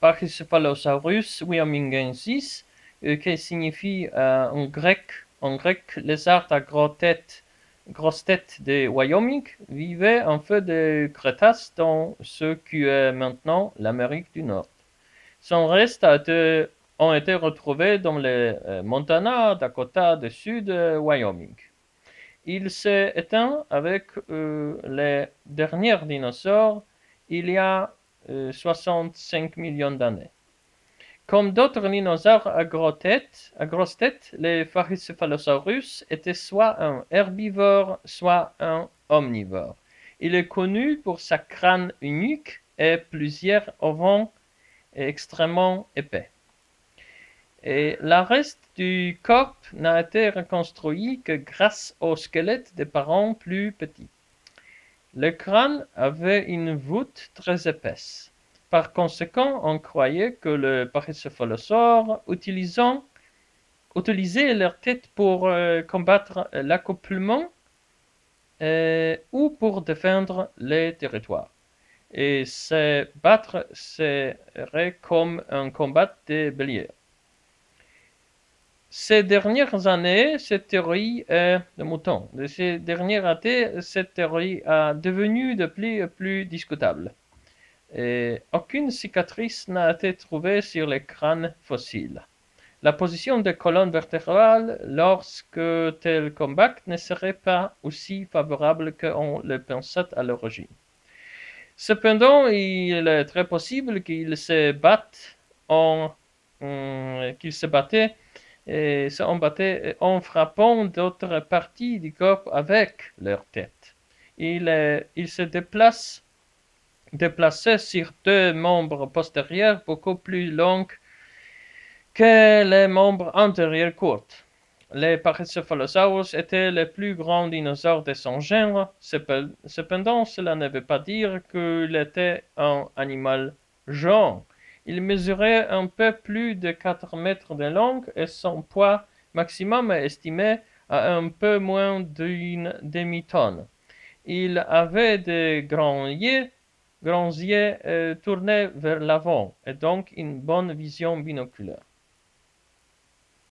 Pachycephalosaurus wyomingensis, qui signifie en grec lézard à grosse tête de Wyoming, vivait en feu de Crétacé dans ce qui est maintenant l'Amérique du Nord. Son reste ont été retrouvés dans le Montana, Dakota du Sud, Wyoming. Il s'est éteint avec les derniers dinosaures il y a 65 millions d'années. Comme d'autres dinosaures à grosse tête, les Pachycephalosaurus étaient soit un herbivore, soit un omnivore. Il est connu pour sa crâne unique et plusieurs ovins extrêmement épais. Et le reste du corps n'a été reconstruit que grâce au squelette des parents plus petits. Le crâne avait une voûte très épaisse. Par conséquent, on croyait que le pachycéphalosaure utilisait leur tête pour combattre l'accouplement ou pour défendre les territoires. Et se battre serait comme un combat de bélier. Ces dernières années, cette théorie est devenue de plus en plus discutable. Et aucune cicatrice n'a été trouvée sur les crânes fossiles. La position des colonnes vertébrales lorsque tel combat ne serait pas aussi favorable qu'on le pensait à l'origine. Cependant, il est très possible qu'ils se battaient en frappant d'autres parties du corps avec leur tête. Ils se déplaçaient sur deux membres postérieurs beaucoup plus longs que les membres antérieurs courts. Les Pachycephalosaurus étaient les plus grands dinosaures de son genre. Cependant, cela ne veut pas dire qu'il était un animal géant. Il mesurait un peu plus de 4 mètres de long et son poids maximum est estimé à un peu moins d'une demi-tonne. Il avait de grands yeux tournés vers l'avant et donc une bonne vision binoculaire.